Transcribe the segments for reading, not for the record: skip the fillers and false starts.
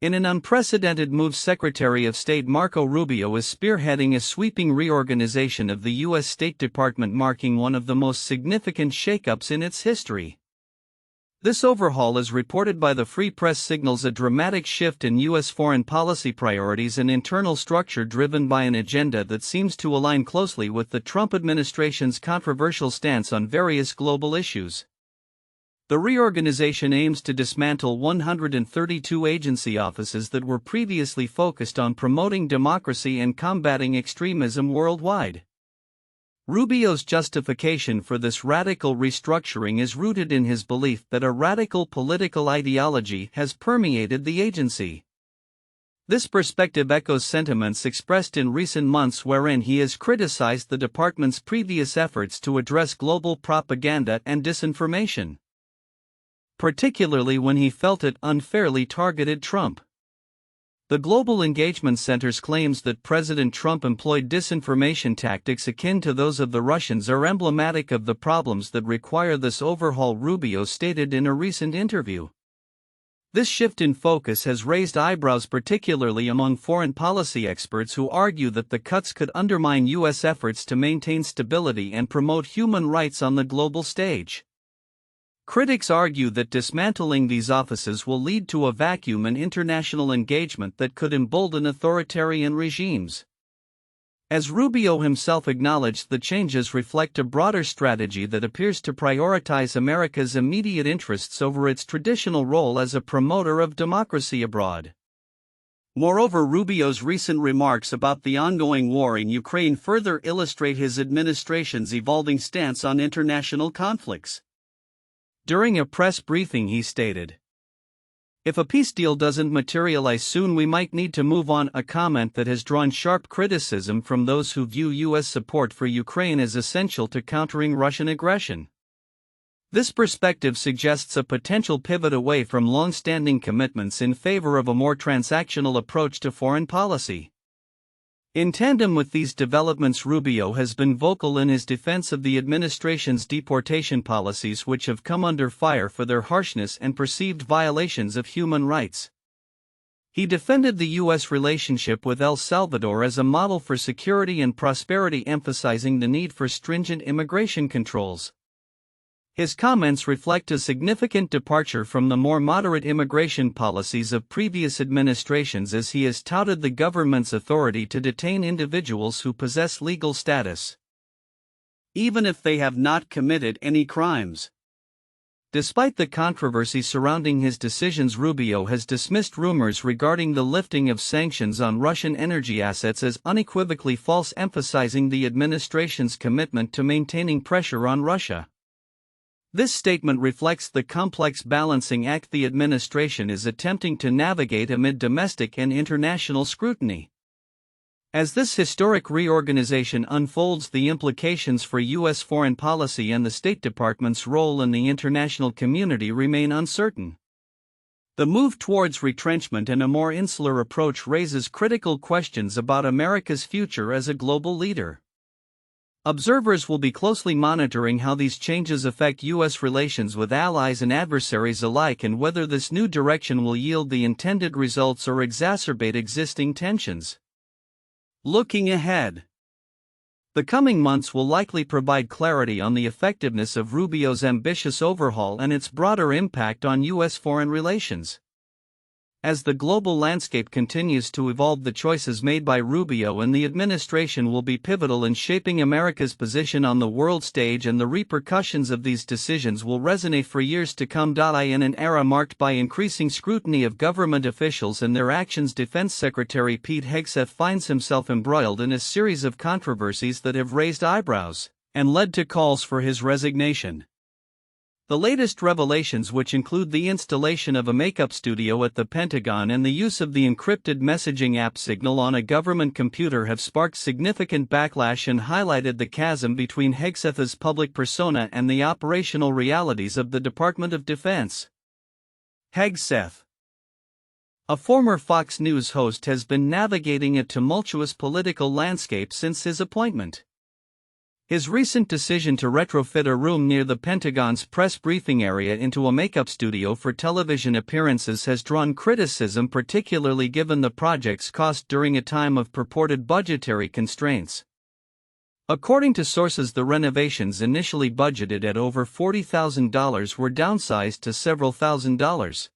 In an unprecedented move, Secretary of State Marco Rubio is spearheading a sweeping reorganization of the U.S. State Department, marking one of the most significant shakeups in its history. This overhaul, as reported by the Free Press, signals a dramatic shift in U.S. foreign policy priorities and internal structure driven by an agenda that seems to align closely with the Trump administration's controversial stance on various global issues. The reorganization aims to dismantle 132 agency offices that were previously focused on promoting democracy and combating extremism worldwide. Rubio's justification for this radical restructuring is rooted in his belief that a radical political ideology has permeated the agency. This perspective echoes sentiments expressed in recent months wherein he has criticized the department's previous efforts to address global propaganda and disinformation, particularly when he felt it unfairly targeted Trump. The Global Engagement Center's claims that President Trump employed disinformation tactics akin to those of the Russians are emblematic of the problems that require this overhaul, Rubio stated in a recent interview. This shift in focus has raised eyebrows, particularly among foreign policy experts who argue that the cuts could undermine U.S. efforts to maintain stability and promote human rights on the global stage. Critics argue that dismantling these offices will lead to a vacuum in international engagement that could embolden authoritarian regimes. As Rubio himself acknowledged, the changes reflect a broader strategy that appears to prioritize America's immediate interests over its traditional role as a promoter of democracy abroad. Moreover, Rubio's recent remarks about the ongoing war in Ukraine further illustrate his administration's evolving stance on international conflicts. During a press briefing, he stated, "If a peace deal doesn't materialize soon, we might need to move on," a comment that has drawn sharp criticism from those who view U.S. support for Ukraine as essential to countering Russian aggression. This perspective suggests a potential pivot away from long-standing commitments in favor of a more transactional approach to foreign policy. In tandem with these developments, Rubio has been vocal in his defense of the administration's deportation policies, which have come under fire for their harshness and perceived violations of human rights. He defended the U.S. relationship with El Salvador as a model for security and prosperity, emphasizing the need for stringent immigration controls. His comments reflect a significant departure from the more moderate immigration policies of previous administrations, as he has touted the government's authority to detain individuals who possess legal status, even if they have not committed any crimes. Despite the controversy surrounding his decisions, Rubio has dismissed rumors regarding the lifting of sanctions on Russian energy assets as unequivocally false, emphasizing the administration's commitment to maintaining pressure on Russia. This statement reflects the complex balancing act the administration is attempting to navigate amid domestic and international scrutiny. As this historic reorganization unfolds, the implications for U.S. foreign policy and the State Department's role in the international community remain uncertain. The move towards retrenchment and a more insular approach raises critical questions about America's future as a global leader. Observers will be closely monitoring how these changes affect U.S. relations with allies and adversaries alike, and whether this new direction will yield the intended results or exacerbate existing tensions. Looking ahead, the coming months will likely provide clarity on the effectiveness of Rubio's ambitious overhaul and its broader impact on U.S. foreign relations. As the global landscape continues to evolve, the choices made by Rubio and the administration will be pivotal in shaping America's position on the world stage, and the repercussions of these decisions will resonate for years to come. In an era marked by increasing scrutiny of government officials and their actions, Defense Secretary Pete Hegseth finds himself embroiled in a series of controversies that have raised eyebrows and led to calls for his resignation. The latest revelations, which include the installation of a makeup studio at the Pentagon and the use of the encrypted messaging app Signal on a government computer, have sparked significant backlash and highlighted the chasm between Hegseth's public persona and the operational realities of the Department of Defense. Hegseth, a former Fox News host, has been navigating a tumultuous political landscape since his appointment. His recent decision to retrofit a room near the Pentagon's press briefing area into a makeup studio for television appearances has drawn criticism, particularly given the project's cost during a time of purported budgetary constraints. According to sources, the renovations, initially budgeted at over $40,000, were downsized to several $1,000s.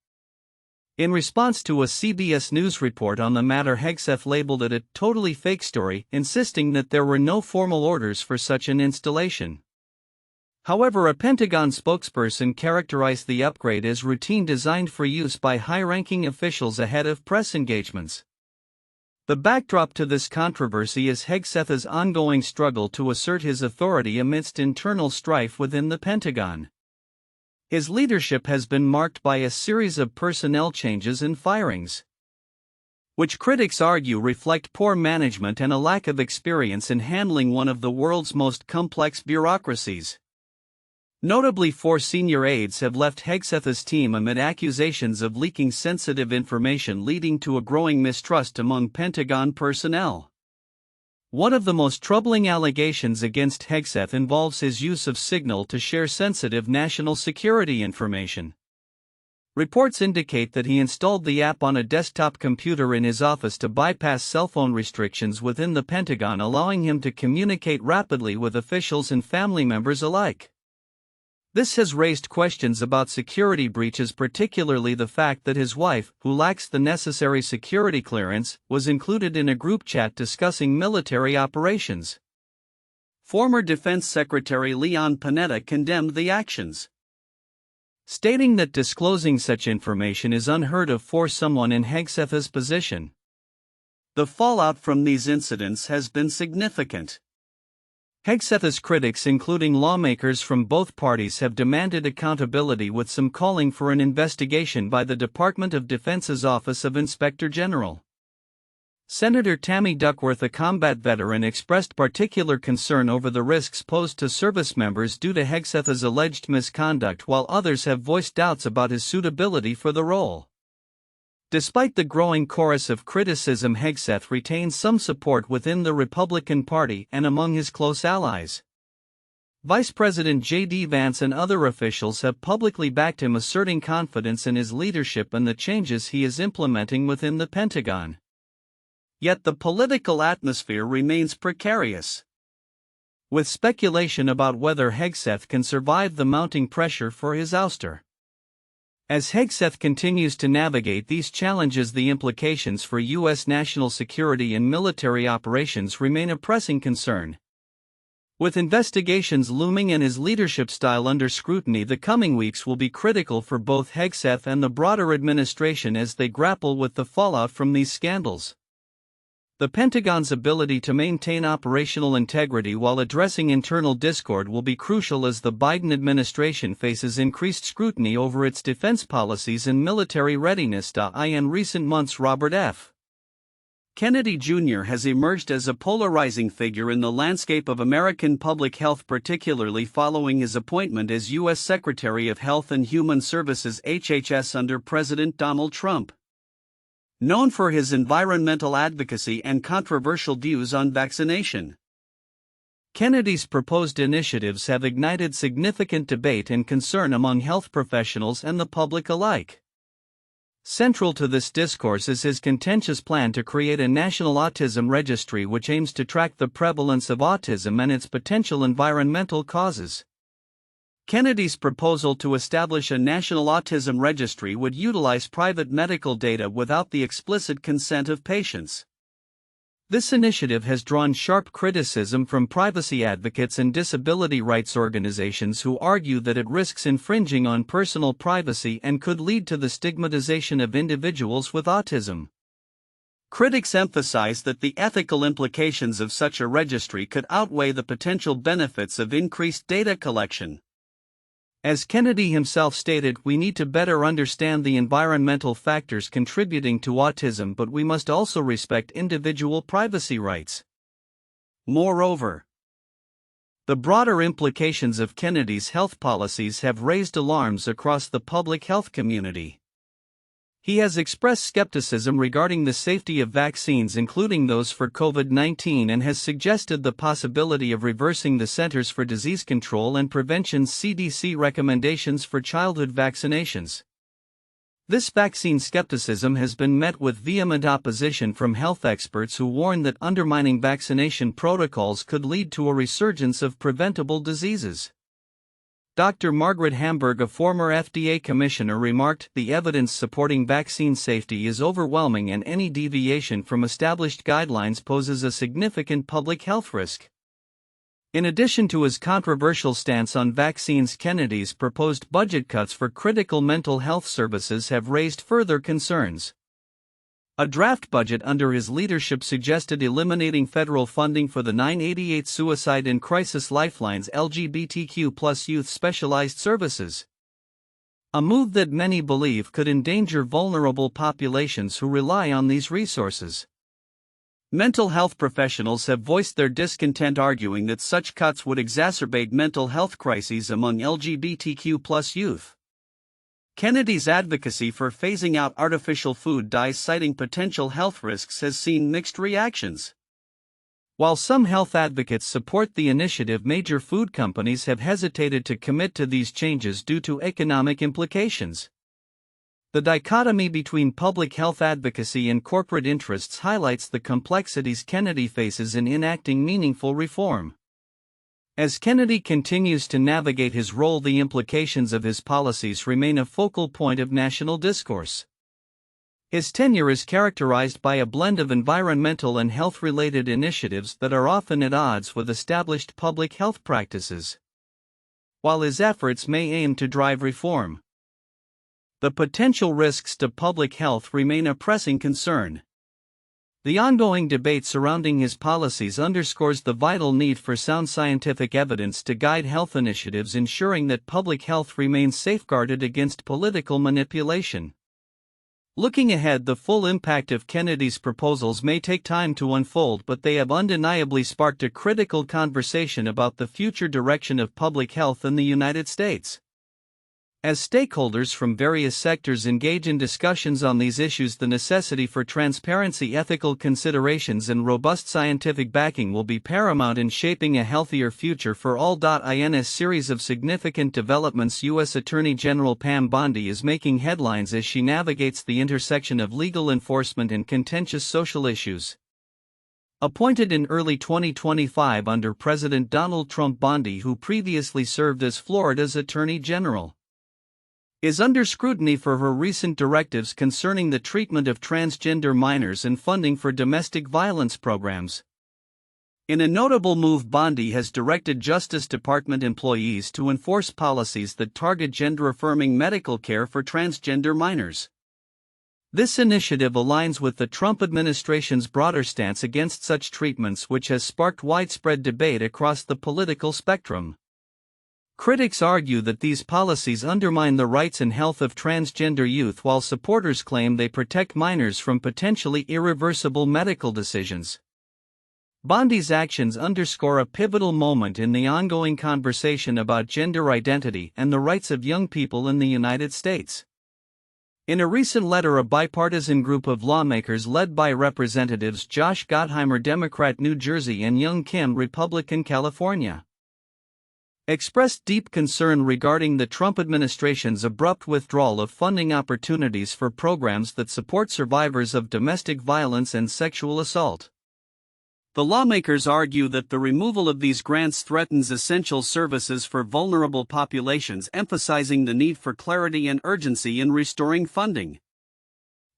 In response to a CBS News report on the matter, Hegseth labeled it a totally fake story, insisting that there were no formal orders for such an installation. However, a Pentagon spokesperson characterized the upgrade as routine, designed for use by high-ranking officials ahead of press engagements. The backdrop to this controversy is Hegseth's ongoing struggle to assert his authority amidst internal strife within the Pentagon. His leadership has been marked by a series of personnel changes and firings, which critics argue reflect poor management and a lack of experience in handling one of the world's most complex bureaucracies. Notably, 4 senior aides have left Hegseth's team amid accusations of leaking sensitive information, leading to a growing mistrust among Pentagon personnel. One of the most troubling allegations against Hegseth involves his use of Signal to share sensitive national security information. Reports indicate that he installed the app on a desktop computer in his office to bypass cell phone restrictions within the Pentagon, allowing him to communicate rapidly with officials and family members alike. This has raised questions about security breaches, particularly the fact that his wife, who lacks the necessary security clearance, was included in a group chat discussing military operations. Former Defense Secretary Leon Panetta condemned the actions, stating that disclosing such information is unheard of for someone in Hegseth's position. The fallout from these incidents has been significant. Hegseth's critics, including lawmakers from both parties, have demanded accountability, with some calling for an investigation by the Department of Defense's Office of Inspector General. Senator Tammy Duckworth, a combat veteran, expressed particular concern over the risks posed to service members due to Hegseth's alleged misconduct, while others have voiced doubts about his suitability for the role. Despite the growing chorus of criticism, Hegseth retains some support within the Republican Party and among his close allies. Vice President J.D. Vance and other officials have publicly backed him, asserting confidence in his leadership and the changes he is implementing within the Pentagon. Yet the political atmosphere remains precarious, with speculation about whether Hegseth can survive the mounting pressure for his ouster. As Hegseth continues to navigate these challenges, the implications for U.S. national security and military operations remain a pressing concern. With investigations looming and his leadership style under scrutiny, the coming weeks will be critical for both Hegseth and the broader administration as they grapple with the fallout from these scandals. The Pentagon's ability to maintain operational integrity while addressing internal discord will be crucial as the Biden administration faces increased scrutiny over its defense policies and military readiness. In recent months, Robert F. Kennedy Jr. has emerged as a polarizing figure in the landscape of American public health, particularly following his appointment as U.S. Secretary of Health and Human Services (HHS) under President Donald Trump. Known for his environmental advocacy and controversial views on vaccination, Kennedy's proposed initiatives have ignited significant debate and concern among health professionals and the public alike. Central to this discourse is his contentious plan to create a national autism registry, which aims to track the prevalence of autism and its potential environmental causes. Kennedy's proposal to establish a national autism registry would utilize private medical data without the explicit consent of patients. This initiative has drawn sharp criticism from privacy advocates and disability rights organizations who argue that it risks infringing on personal privacy and could lead to the stigmatization of individuals with autism. Critics emphasize that the ethical implications of such a registry could outweigh the potential benefits of increased data collection. As Kennedy himself stated, we need to better understand the environmental factors contributing to autism, but we must also respect individual privacy rights. Moreover, the broader implications of Kennedy's health policies have raised alarms across the public health community. He has expressed skepticism regarding the safety of vaccines, including those for COVID-19, and has suggested the possibility of reversing the Centers for Disease Control and Prevention's CDC recommendations for childhood vaccinations. This vaccine skepticism has been met with vehement opposition from health experts who warn that undermining vaccination protocols could lead to a resurgence of preventable diseases. Dr. Margaret Hamburg, a former FDA commissioner, remarked, "The evidence supporting vaccine safety is overwhelming, and any deviation from established guidelines poses a significant public health risk." In addition to his controversial stance on vaccines, Kennedy's proposed budget cuts for critical mental health services have raised further concerns. A draft budget under his leadership suggested eliminating federal funding for the 988 Suicide and Crisis Lifelines LGBTQ+ youth specialized services. A move that many believe could endanger vulnerable populations who rely on these resources. Mental health professionals have voiced their discontent, arguing that such cuts would exacerbate mental health crises among LGBTQ+ youth. Kennedy's advocacy for phasing out artificial food dyes, citing potential health risks, has seen mixed reactions. While some health advocates support the initiative, major food companies have hesitated to commit to these changes due to economic implications. The dichotomy between public health advocacy and corporate interests highlights the complexities Kennedy faces in enacting meaningful reform. As Kennedy continues to navigate his role, the implications of his policies remain a focal point of national discourse. His tenure is characterized by a blend of environmental and health-related initiatives that are often at odds with established public health practices. While his efforts may aim to drive reform, the potential risks to public health remain a pressing concern. The ongoing debate surrounding his policies underscores the vital need for sound scientific evidence to guide health initiatives, ensuring that public health remains safeguarded against political manipulation. Looking ahead, the full impact of Kennedy's proposals may take time to unfold, but they have undeniably sparked a critical conversation about the future direction of public health in the United States. As stakeholders from various sectors engage in discussions on these issues, the necessity for transparency, ethical considerations, and robust scientific backing will be paramount in shaping a healthier future for all. In a series of significant developments, U.S. Attorney General Pam Bondi is making headlines as she navigates the intersection of legal enforcement and contentious social issues. Appointed in early 2025 under President Donald Trump, Bondi, who previously served as Florida's Attorney General, is under scrutiny for her recent directives concerning the treatment of transgender minors and funding for domestic violence programs. In a notable move, Bondi has directed Justice Department employees to enforce policies that target gender-affirming medical care for transgender minors. This initiative aligns with the Trump administration's broader stance against such treatments, which has sparked widespread debate across the political spectrum. Critics argue that these policies undermine the rights and health of transgender youth, while supporters claim they protect minors from potentially irreversible medical decisions. Bondi's actions underscore a pivotal moment in the ongoing conversation about gender identity and the rights of young people in the United States. In a recent letter, a bipartisan group of lawmakers led by Representatives Josh Gottheimer, Democrat, New Jersey, and Young Kim, Republican, California, expressed deep concern regarding the Trump administration's abrupt withdrawal of funding opportunities for programs that support survivors of domestic violence and sexual assault. The lawmakers argue that the removal of these grants threatens essential services for vulnerable populations, emphasizing the need for clarity and urgency in restoring funding.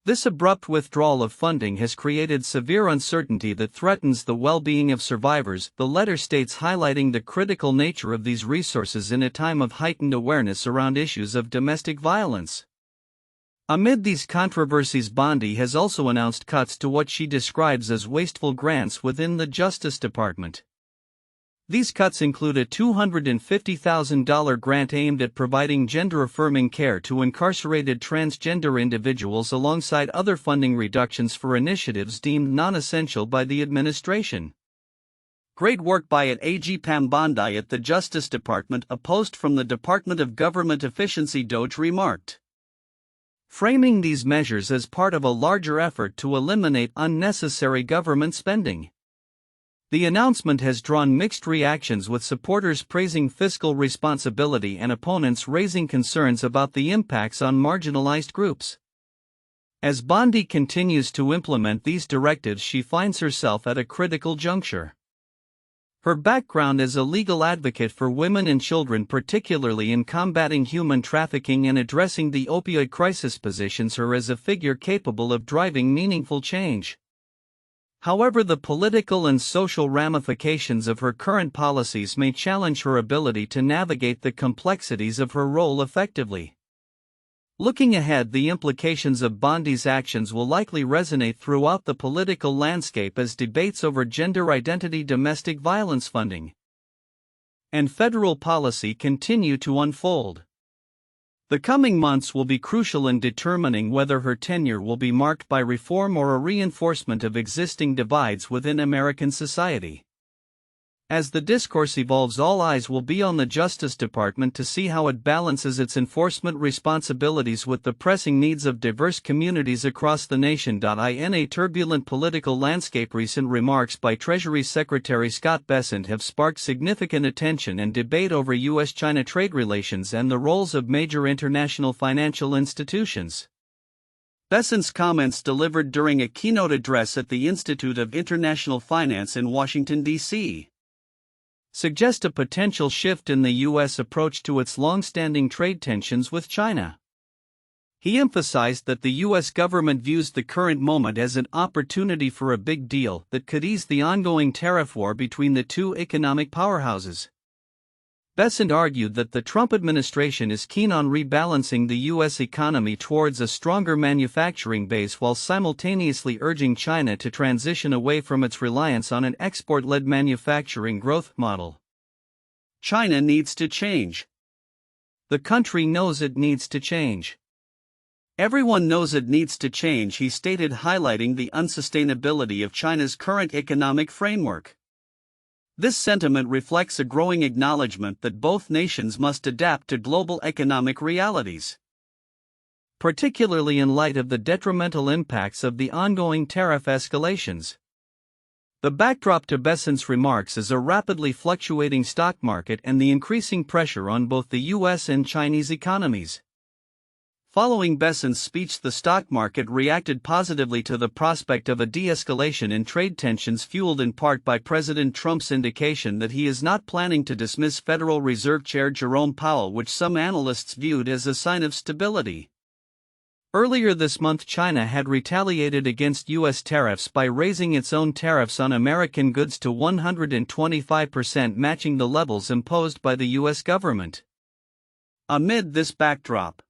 This abrupt withdrawal of funding has created severe uncertainty that threatens the well-being of survivors, the letter states, highlighting the critical nature of these resources in a time of heightened awareness around issues of domestic violence. Amid these controversies, Bondi has also announced cuts to what she describes as wasteful grants within the Justice Department. These cuts include a $250,000 grant aimed at providing gender-affirming care to incarcerated transgender individuals, alongside other funding reductions for initiatives deemed non-essential by the administration. Great work by AG Pam Bondi at the Justice Department, a post from the Department of Government Efficiency DOGE remarked. framing these measures as part of a larger effort to eliminate unnecessary government spending. The announcement has drawn mixed reactions, with supporters praising fiscal responsibility and opponents raising concerns about the impacts on marginalized groups. As Bondi continues to implement these directives, she finds herself at a critical juncture. Her background as a legal advocate for women and children, particularly in combating human trafficking and addressing the opioid crisis, positions her as a figure capable of driving meaningful change. However, the political and social ramifications of her current policies may challenge her ability to navigate the complexities of her role effectively. Looking ahead, the implications of Bondi's actions will likely resonate throughout the political landscape as debates over gender identity, domestic violence funding, and federal policy continue to unfold. The coming months will be crucial in determining whether her tenure will be marked by reform or a reinforcement of existing divides within American society. As the discourse evolves, all eyes will be on the Justice Department to see how it balances its enforcement responsibilities with the pressing needs of diverse communities across the nation. In a turbulent political landscape, recent remarks by Treasury Secretary Scott Bessent have sparked significant attention and debate over U.S.-China trade relations and the roles of major international financial institutions. Bessent's comments, delivered during a keynote address at the Institute of International Finance in Washington, D.C., suggest a potential shift in the U.S. approach to its long-standing trade tensions with China. He emphasized that the U.S. government views the current moment as an opportunity for a big deal that could ease the ongoing tariff war between the two economic powerhouses. Bessent argued that the Trump administration is keen on rebalancing the U.S. economy towards a stronger manufacturing base while simultaneously urging China to transition away from its reliance on an export-led manufacturing growth model. China needs to change. The country knows it needs to change. Everyone knows it needs to change, he stated, highlighting the unsustainability of China's current economic framework. This sentiment reflects a growing acknowledgement that both nations must adapt to global economic realities, particularly in light of the detrimental impacts of the ongoing tariff escalations. The backdrop to Bessent's remarks is a rapidly fluctuating stock market and the increasing pressure on both the U.S. and Chinese economies. Following Bessent's speech, the stock market reacted positively to the prospect of a de-escalation in trade tensions, fueled in part by President Trump's indication that he is not planning to dismiss Federal Reserve Chair Jerome Powell, which some analysts viewed as a sign of stability. Earlier this month, China had retaliated against U.S. tariffs by raising its own tariffs on American goods to 125%, matching the levels imposed by the U.S. government. Amid this backdrop,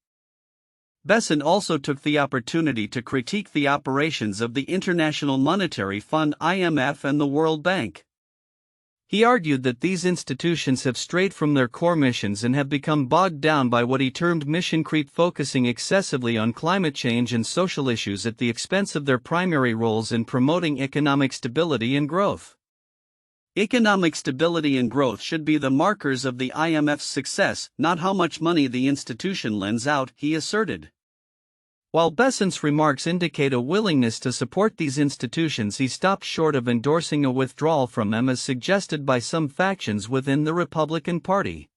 Bessent also took the opportunity to critique the operations of the International Monetary Fund (IMF) and the World Bank. He argued that these institutions have strayed from their core missions and have become bogged down by what he termed mission creep, focusing excessively on climate change and social issues at the expense of their primary roles in promoting economic stability and growth. Economic stability and growth should be the markers of the IMF's success, not how much money the institution lends out, he asserted. While Bessent's remarks indicate a willingness to support these institutions, he stopped short of endorsing a withdrawal from them as suggested by some factions within the Republican Party.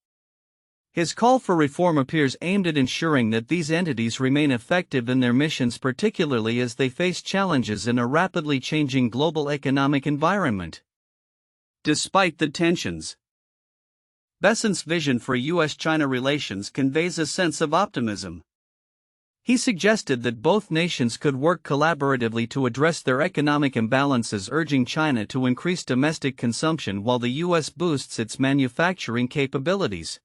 His call for reform appears aimed at ensuring that these entities remain effective in their missions, particularly as they face challenges in a rapidly changing global economic environment. Despite the tensions, Bessent's vision for U.S.-China relations conveys a sense of optimism. He suggested that both nations could work collaboratively to address their economic imbalances, urging China to increase domestic consumption while the U.S. boosts its manufacturing capabilities.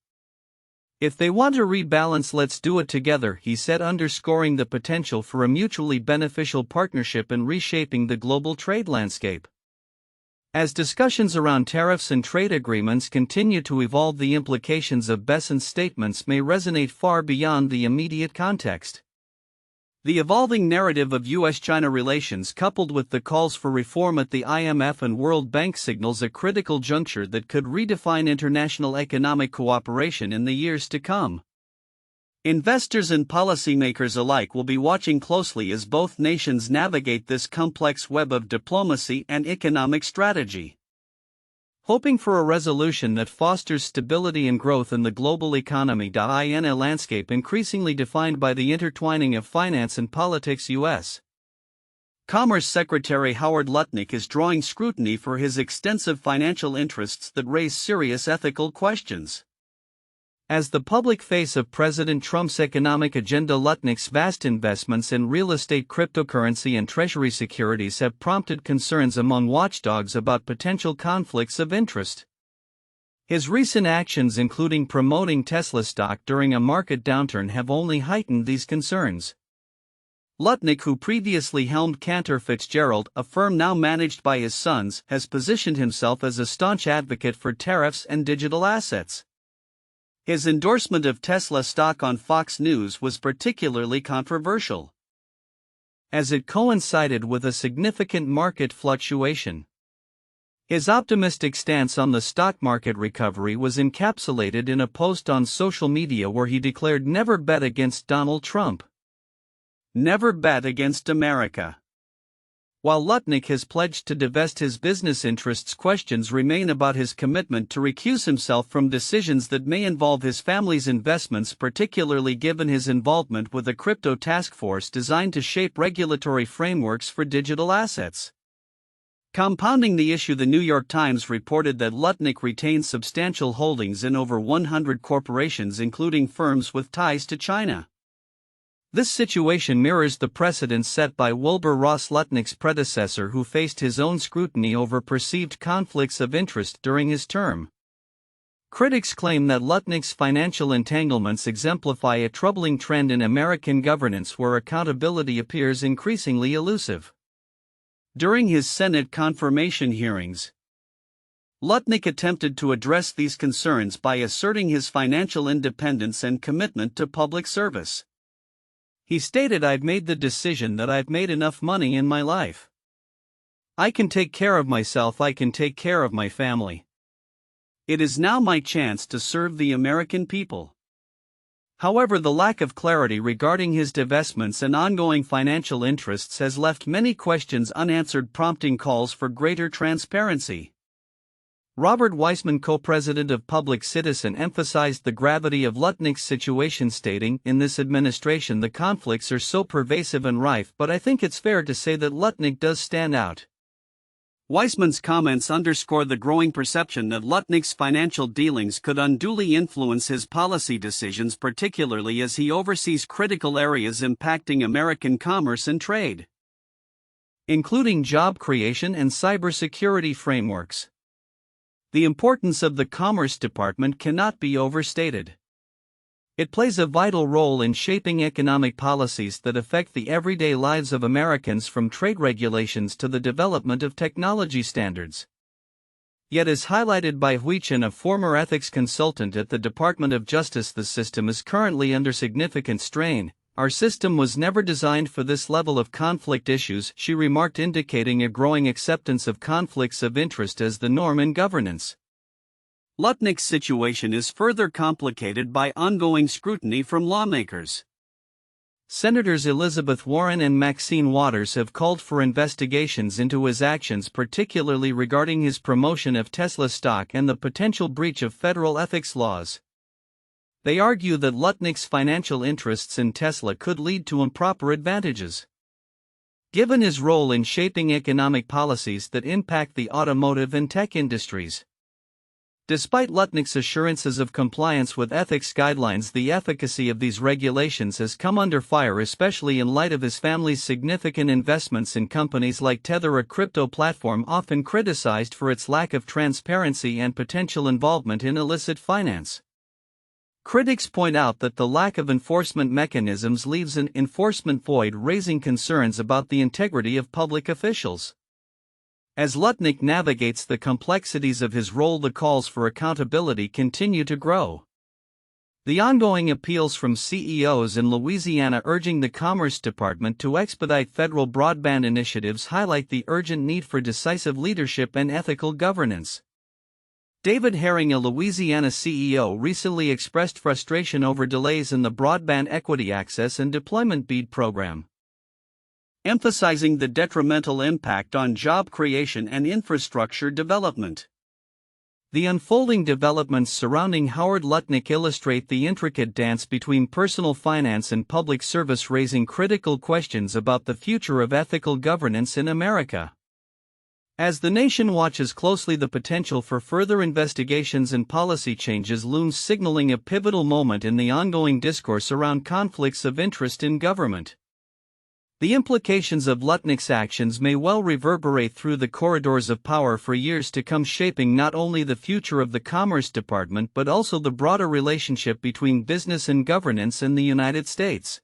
"If they want to rebalance, let's do it together," he said, underscoring the potential for a mutually beneficial partnership in reshaping the global trade landscape. As discussions around tariffs and trade agreements continue to evolve, the implications of Bessent's statements may resonate far beyond the immediate context. The evolving narrative of U.S.-China relations, coupled with the calls for reform at the IMF and World Bank, signals a critical juncture that could redefine international economic cooperation in the years to come. Investors and policymakers alike will be watching closely as both nations navigate this complex web of diplomacy and economic strategy. Hoping for a resolution that fosters stability and growth in the global economy. In a landscape increasingly defined by the intertwining of finance and politics, U.S. Commerce Secretary Howard Lutnick is drawing scrutiny for his extensive financial interests that raise serious ethical questions. As the public face of President Trump's economic agenda, Lutnick's vast investments in real estate, cryptocurrency, and treasury securities have prompted concerns among watchdogs about potential conflicts of interest. His recent actions, including promoting Tesla stock during a market downturn, have only heightened these concerns. Lutnick, who previously helmed Cantor Fitzgerald, a firm now managed by his sons, has positioned himself as a staunch advocate for tariffs and digital assets. His endorsement of Tesla stock on Fox News was particularly controversial, as it coincided with a significant market fluctuation. His optimistic stance on the stock market recovery was encapsulated in a post on social media where he declared, "Never bet against Donald Trump. Never bet against America." While Lutnick has pledged to divest his business interests, questions remain about his commitment to recuse himself from decisions that may involve his family's investments, particularly given his involvement with a crypto task force designed to shape regulatory frameworks for digital assets. Compounding the issue, the New York Times reported that Lutnick retains substantial holdings in over 100 corporations, including firms with ties to China. This situation mirrors the precedent set by Wilbur Ross, Lutnick's predecessor, who faced his own scrutiny over perceived conflicts of interest during his term. Critics claim that Lutnick's financial entanglements exemplify a troubling trend in American governance where accountability appears increasingly elusive. During his Senate confirmation hearings, Lutnick attempted to address these concerns by asserting his financial independence and commitment to public service. He stated, "I've made the decision that I've made enough money in my life. I can take care of myself, I can take care of my family. It is now my chance to serve the American people." However, the lack of clarity regarding his divestments and ongoing financial interests has left many questions unanswered, prompting calls for greater transparency. Robert Weissman, co-president of Public Citizen, emphasized the gravity of Lutnick's situation, stating, "In this administration the conflicts are so pervasive and rife, but I think it's fair to say that Lutnick does stand out." Weissman's comments underscore the growing perception that Lutnick's financial dealings could unduly influence his policy decisions, particularly as he oversees critical areas impacting American commerce and trade, including job creation and cybersecurity frameworks. The importance of the Commerce Department cannot be overstated. It plays a vital role in shaping economic policies that affect the everyday lives of Americans, from trade regulations to the development of technology standards. Yet, as highlighted by Huichin, a former ethics consultant at the Department of Justice, the system is currently under significant strain. "Our system was never designed for this level of conflict issues," she remarked, indicating a growing acceptance of conflicts of interest as the norm in governance. Lutnick's situation is further complicated by ongoing scrutiny from lawmakers. Senators Elizabeth Warren and Maxine Waters have called for investigations into his actions, particularly regarding his promotion of Tesla stock and the potential breach of federal ethics laws. They argue that Lutnick's financial interests in Tesla could lead to improper advantages, given his role in shaping economic policies that impact the automotive and tech industries. Despite Lutnick's assurances of compliance with ethics guidelines, the efficacy of these regulations has come under fire, especially in light of his family's significant investments in companies like Tether, a crypto platform often criticized for its lack of transparency and potential involvement in illicit finance. Critics point out that the lack of enforcement mechanisms leaves an enforcement void, raising concerns about the integrity of public officials. As Lutnick navigates the complexities of his role, the calls for accountability continue to grow. The ongoing appeals from CEOs in Louisiana urging the Commerce Department to expedite federal broadband initiatives highlight the urgent need for decisive leadership and ethical governance. David Herring, a Louisiana CEO, recently expressed frustration over delays in the Broadband Equity Access and Deployment BEAD program, emphasizing the detrimental impact on job creation and infrastructure development. The unfolding developments surrounding Howard Lutnick illustrate the intricate dance between personal finance and public service, raising critical questions about the future of ethical governance in America. As the nation watches closely, the potential for further investigations and policy changes looms, signaling a pivotal moment in the ongoing discourse around conflicts of interest in government. The implications of Lutnick's actions may well reverberate through the corridors of power for years to come, shaping not only the future of the Commerce Department but also the broader relationship between business and governance in the United States.